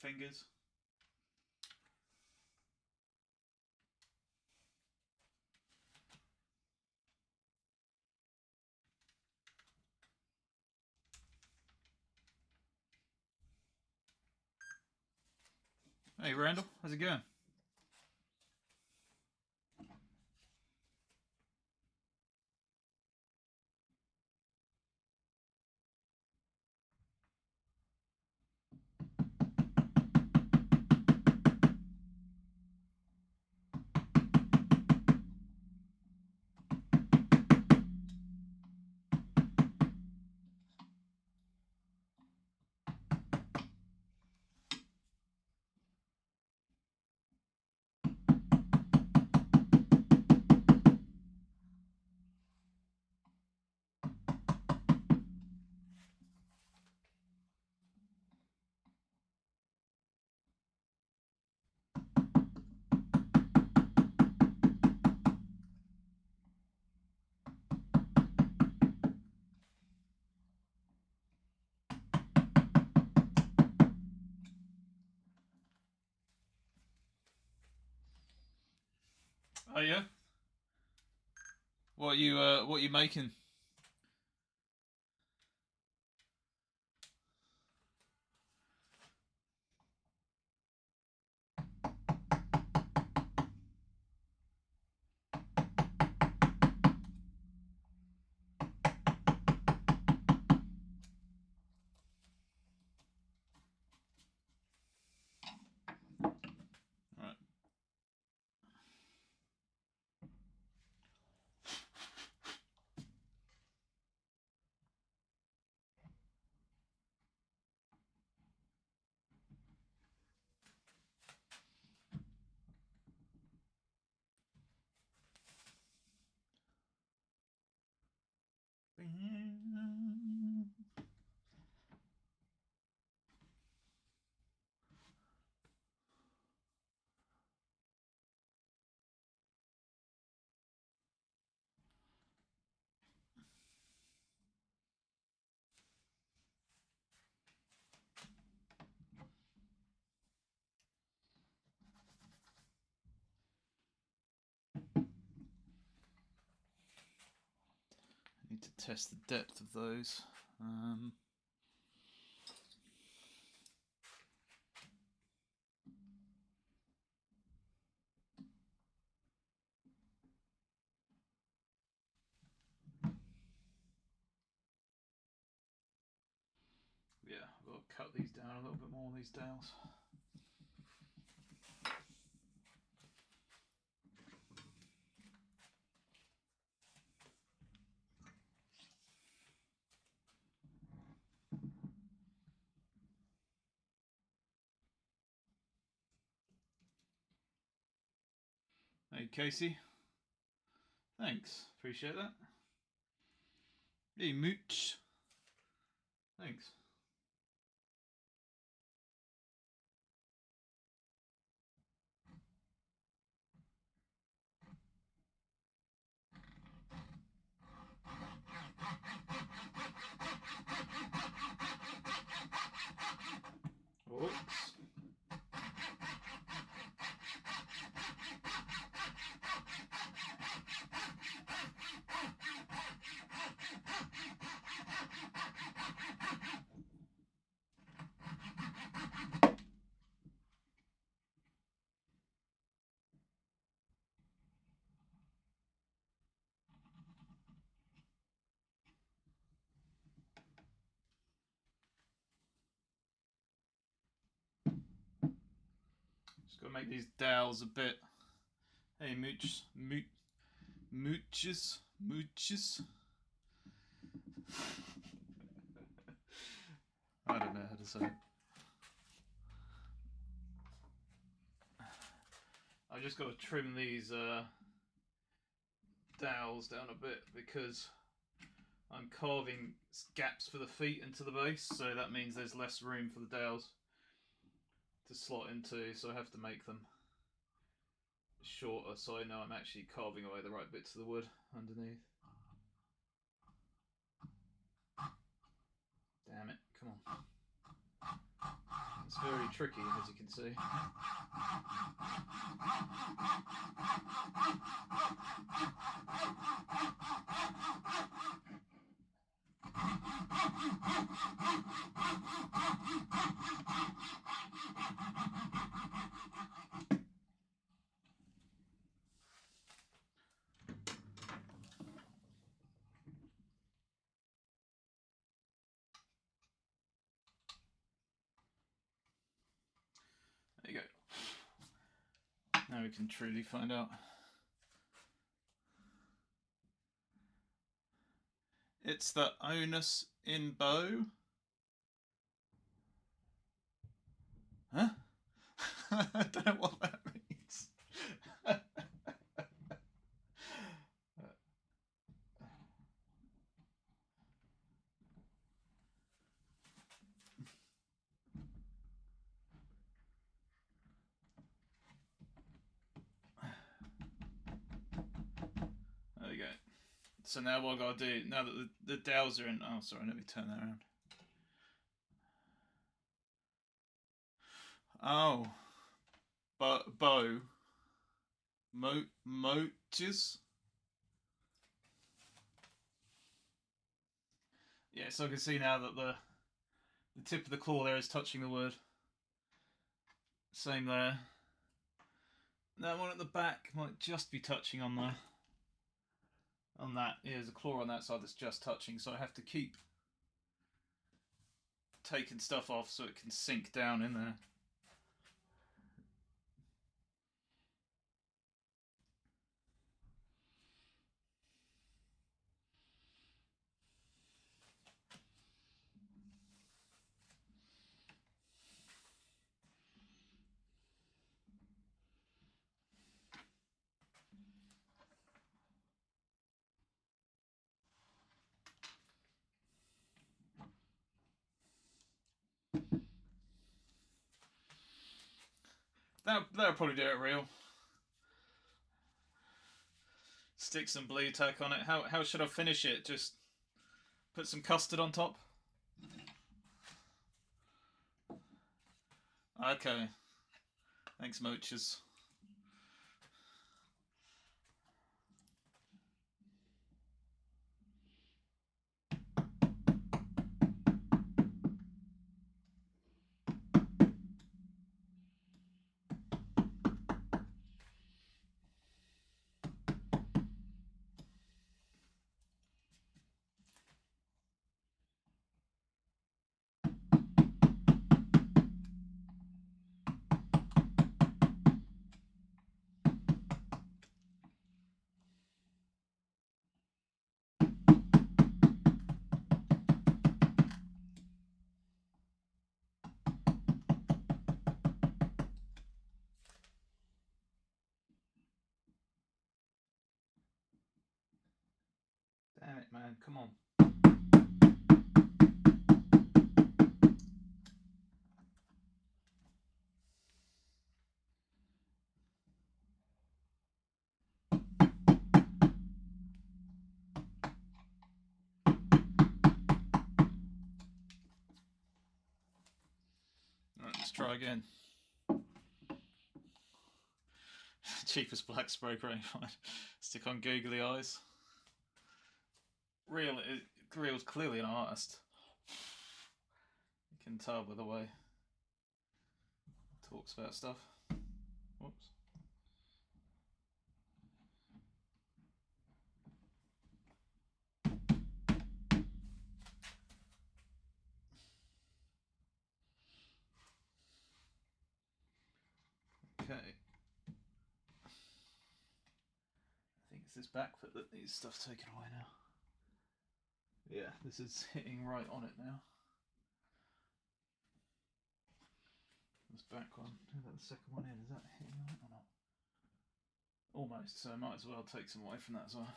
fingers. Hey Randall, how's it going? Oh yeah. What you making? Right. I need to test the depth of those. Yeah, I've got to cut these down a little bit more, these dowels. Hey Casey, thanks, appreciate that. Hey Mooch, thanks. Oops. Just gotta make these dowels a bit. Hey Mooch, Mooches. I don't know how to say it. I've just got to trim these dowels down a bit because I'm carving gaps for the feet into the base, so that means there's less room for the dowels to slot into, so I have to make them shorter so I know I'm actually carving away the right bits of the wood underneath. Damn it, come on. Let's very tricky, as you can see. There you go. Now we can truly find out. It's the onus in bow. Huh? I don't know what that means. There we go. So now what I've got to do, now that the dowels are in, oh sorry, let me turn that around. Oh, bow, moches. Yeah, so I can see now that the tip of the claw there is touching the wood. Same there. That one at the back might just be touching on that. Yeah, there's a claw on that side that's just touching, so I have to keep taking stuff off so it can sink down in there. That'll probably do it real. Stick some blue tack on it. How should I finish it? Just put some custard on top? Okay. Thanks, Moches. Damn it, man. Come on. Alright, let's try again. Cheapest black spray paint. Stick on googly eyes. Real's clearly an artist. You can tell by the way he talks about stuff. Whoops. Okay. I think it's this back foot that needs stuff taken away now. Yeah, this is hitting right on it now. This back one, the second one in, is that hitting right or not? Almost, so I might as well take some away from that as well.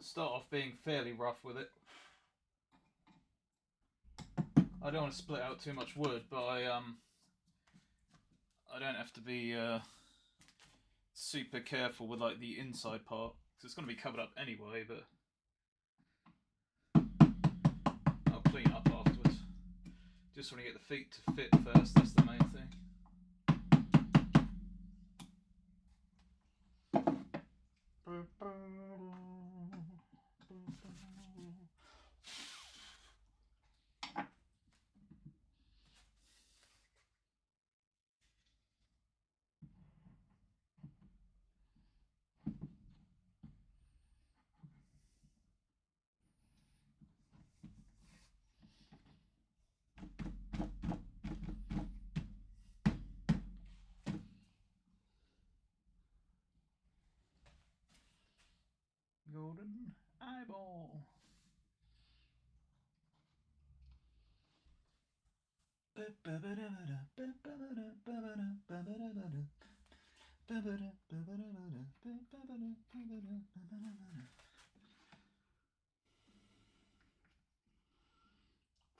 start off being fairly rough with it. I don't want to split out too much wood, but I don't have to be super careful with like the inside part, because it's going to be covered up anyway, but I'll clean up afterwards. Just want to get the feet to fit first, that's the main thing. Golden eyeball.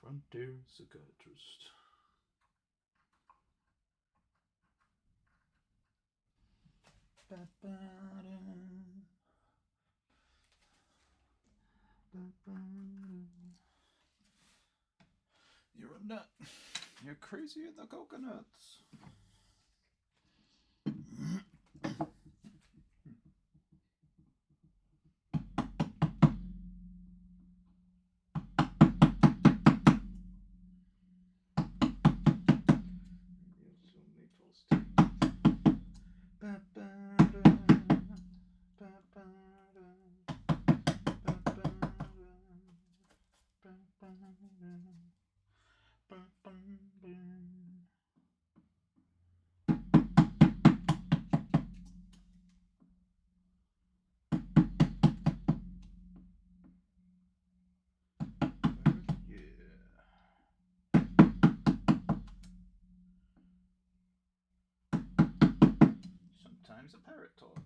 Frontier psychiatrist. You're a nut. You're crazy in the coconuts. Sometimes a parrot talks.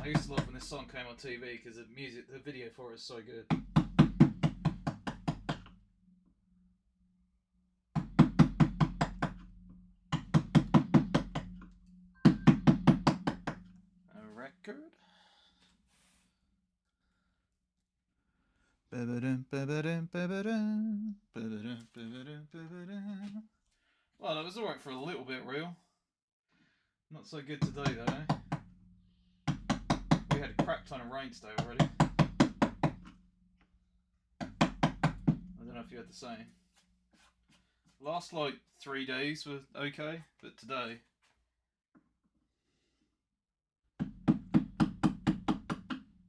I used to love when this song came on TV because the video for it is so good. A record. Well, that was alright for a little bit, real. Not so good today, though, eh? We had a crap ton of rain today already. I don't know if you had the same. Last, like, 3 days were okay, but today...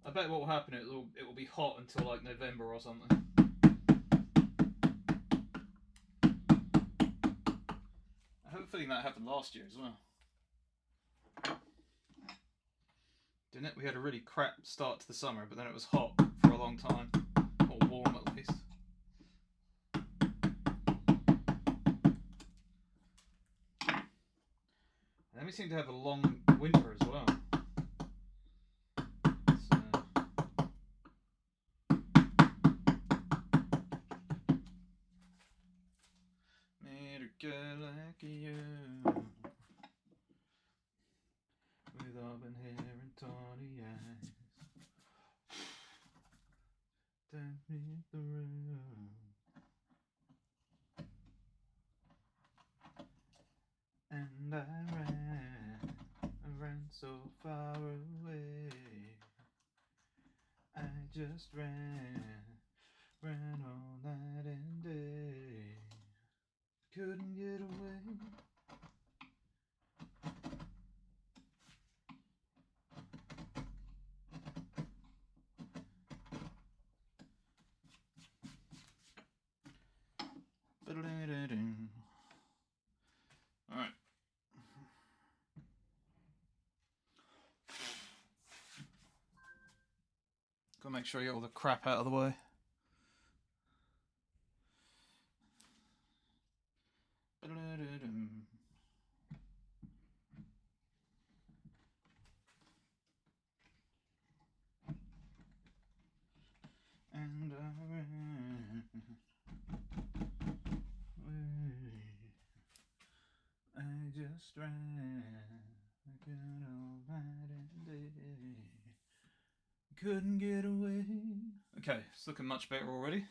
I bet what will happen, it will be hot until, like, November or something. I have a feeling that happened last year as well. Didn't it? We had a really crap start to the summer, but then it was hot for a long time. Or warm, at least. And then we seem to have a long winter as well. Made a girl like you, with auburn hair and tawny eyes. Down in the room. And I ran so far away. I just ran all night and day. Couldn't get away. Alright. Gotta make sure I get all the crap out of the way. strand, a good old night and day. Couldn't get away. Okay, it's looking much better already.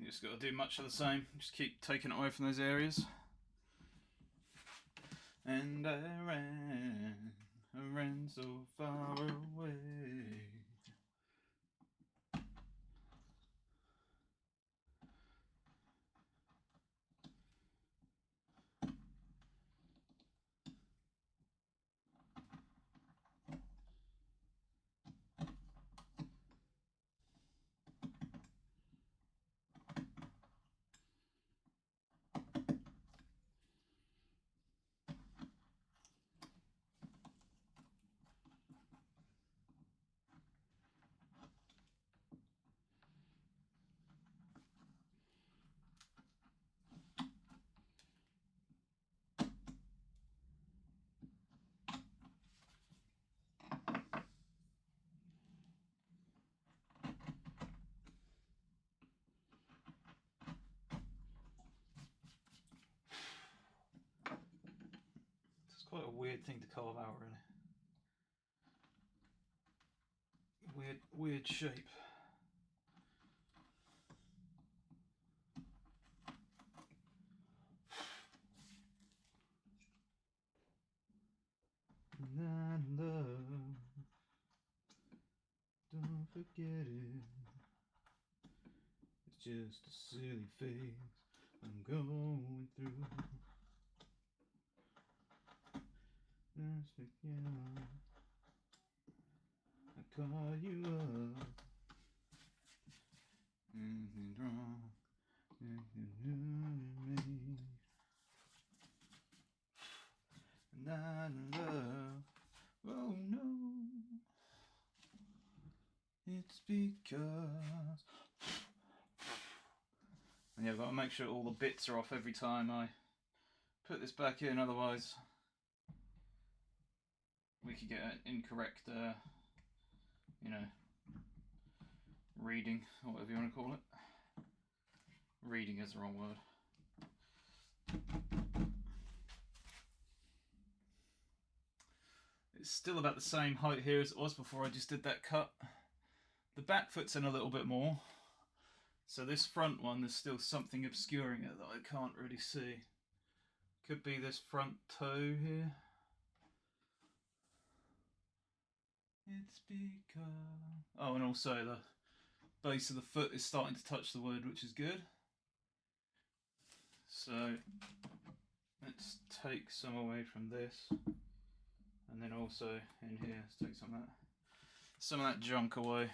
You just got to do much of the same. Just keep taking it away from those areas. And I ran so far away. It's quite a weird thing to carve out, really. Weird shape. That love, don't forget it. It's just a silly phase I'm going through. Just forget I call you up. Anything wrong? Anything new to me? Not love. Oh no. It's because. And yeah, I've got to make sure all the bits are off every time I put this back in, otherwise we could get an incorrect, reading, or whatever you want to call it. Reading is the wrong word. It's still about the same height here as it was before I just did that cut. The back foot's in a little bit more. So this front one, there's still something obscuring it that I can't really see. Could be this front toe here. It's because... Oh, and also the base of the foot is starting to touch the wood, which is good. So let's take some away from this. And then also in here, let's take some of that junk away.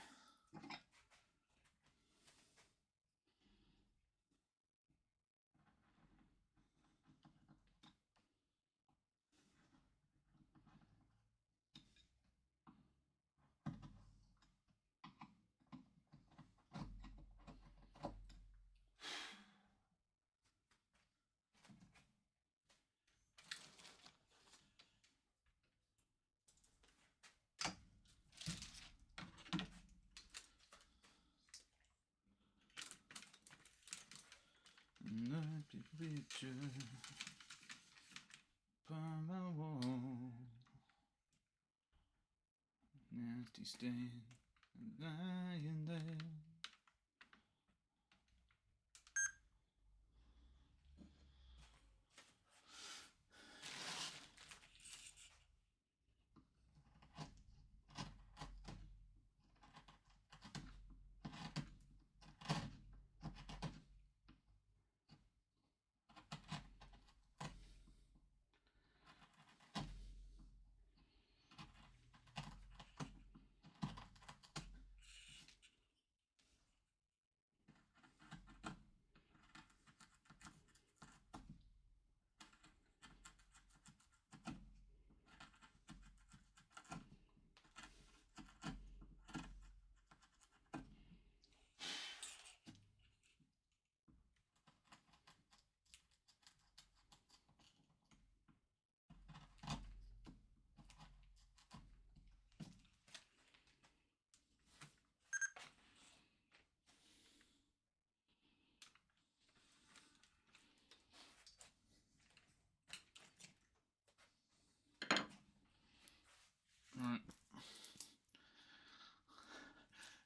Nasty picture upon my wall, nasty stain lying there.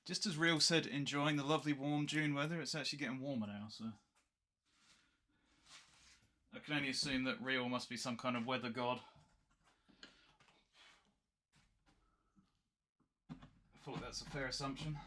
Just as Real said, enjoying the lovely warm June weather, it's actually getting warmer now, so I can only assume that Real must be some kind of weather god. I thought that's a fair assumption.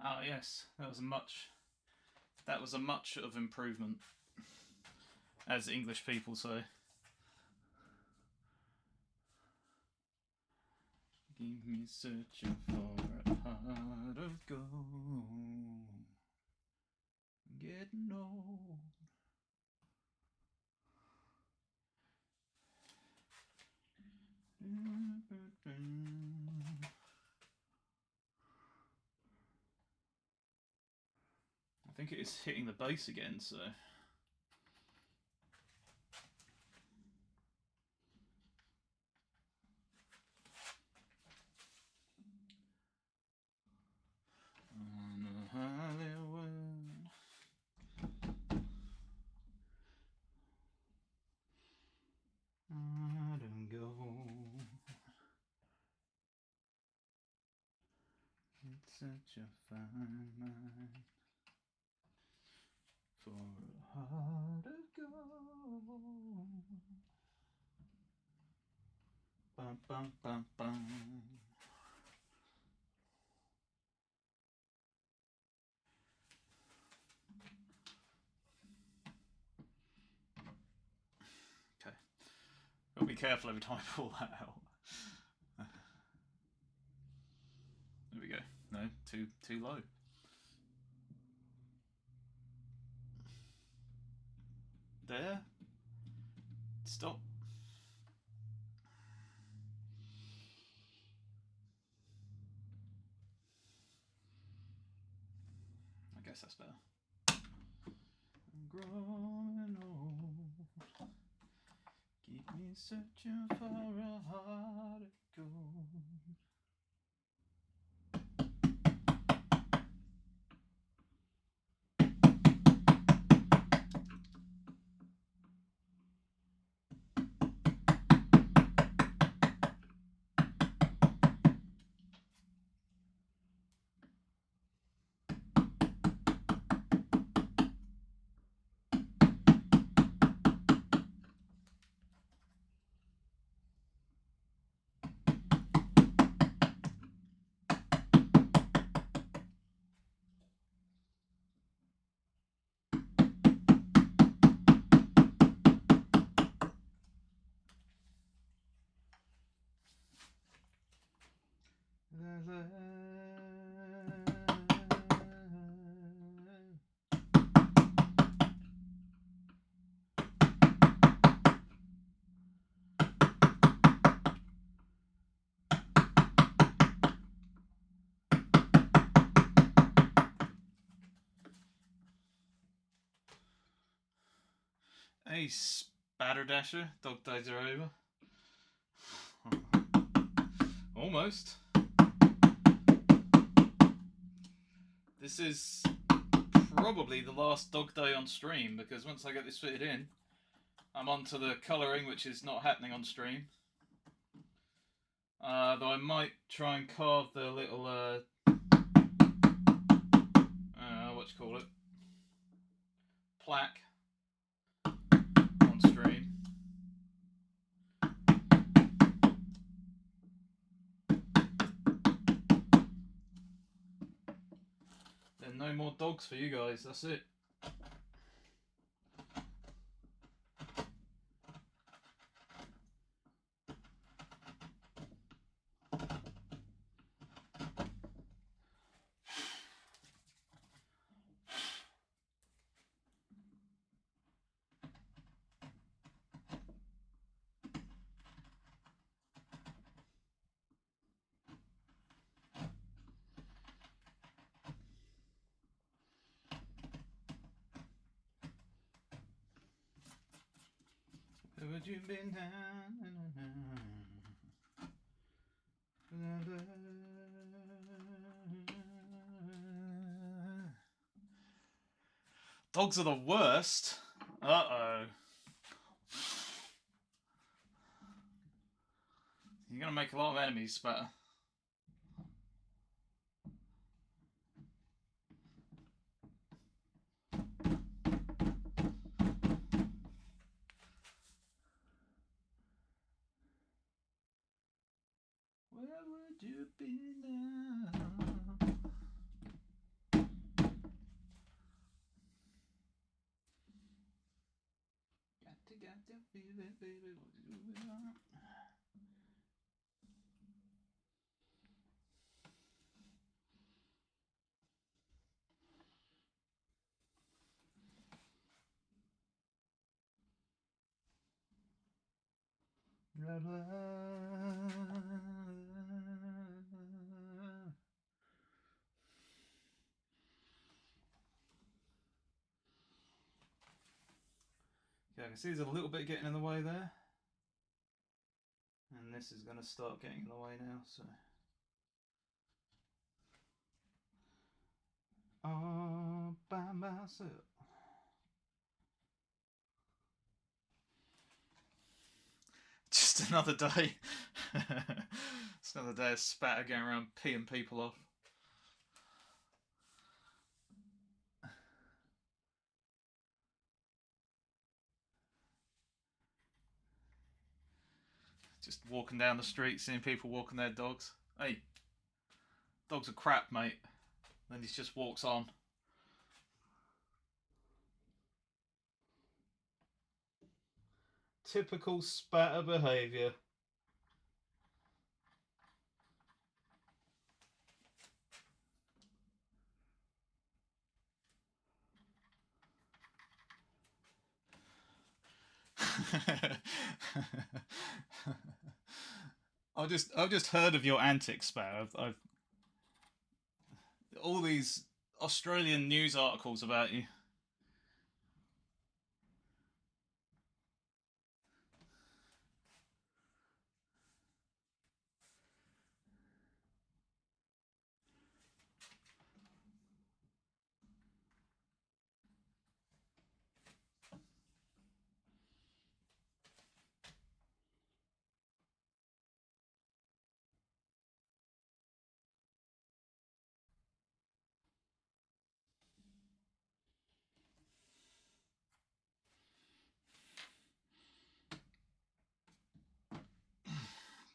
Ah, yes, that was a much of improvement, as English people say. Keep me searching for a heart of gold, getting old. I think it is hitting the bass again, so. On a Hollywood. I don't go. It's such a fine line for a heart of gold. Bum, bum, bum, bum. Okay. Gotta be careful every time I pull that out. There we go. No, too low. There. Stop. I guess that's better. I'm growing old. Keep me searching for a heart of gold. Hey, Spatterdasher, dog days are over. Almost. This is probably the last dog day on stream, because once I get this fitted in, I'm on to the colouring, which is not happening on stream. Though I might try and carve the little, what you call it? Plaque on stream. Then no more dogs for you guys, that's it. Where would you be now? Dogs are the worst. Uh-oh. You're gonna make a lot of enemies, Spatter. Where would you be now? Got to feel it, baby. What you want? Blah, blah. Okay, I can see there's a little bit getting in the way there. And this is going to start getting in the way now, so. All by myself. Just another day. It's another day of Spatter going around peeing people off. Just walking down the street, seeing people walking their dogs. Hey, dogs are crap, mate. Then he just walks on. Typical Spatter behaviour. I've just heard of your antics, Spatter. I've all these Australian news articles about you.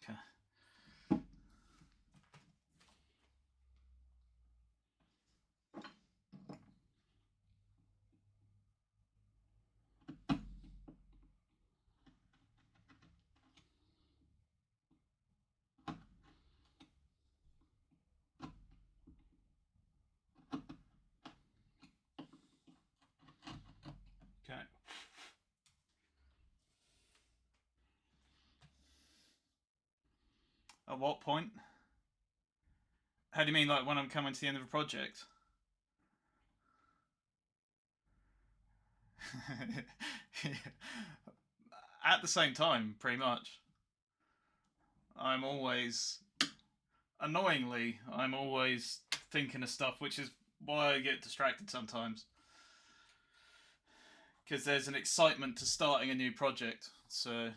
Okay. Okay. At what point? How do you mean, like when I'm coming to the end of a project? At the same time, pretty much. I'm always, annoyingly, I'm always thinking of stuff, which is why I get distracted sometimes. Because there's an excitement to starting a new project, so.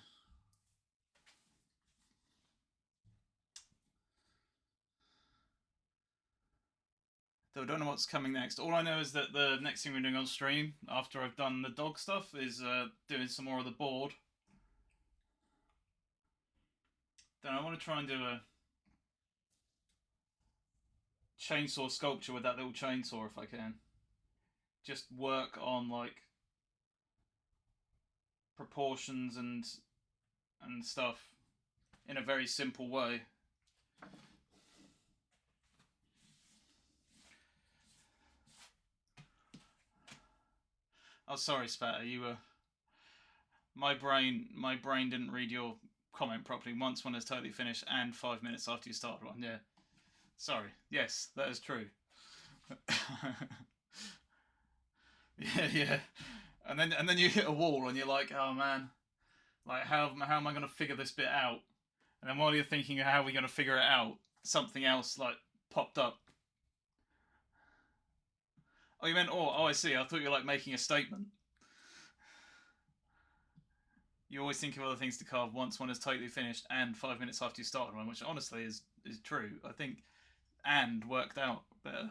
Though I don't know what's coming next. All I know is that the next thing we're doing on stream, after I've done the dog stuff, is doing some more of the board. Then I want to try and do a chainsaw sculpture with that little chainsaw if I can. Just work on like proportions and stuff in a very simple way. Oh, sorry, Spatter. You were. My brain didn't read your comment properly. Once when it's totally finished, and 5 minutes after you started one. Yeah. Sorry. Yes, that is true. Yeah. And then you hit a wall, and you're like, oh man, Like, how am I going to figure this bit out? And then while you're thinking, how are we going to figure it out, something else, like, popped up. Oh, you meant, oh, I see. I thought you were, like, making a statement. You always think of other things to carve once one is totally finished and 5 minutes after you started one, which honestly is true. I think and worked out better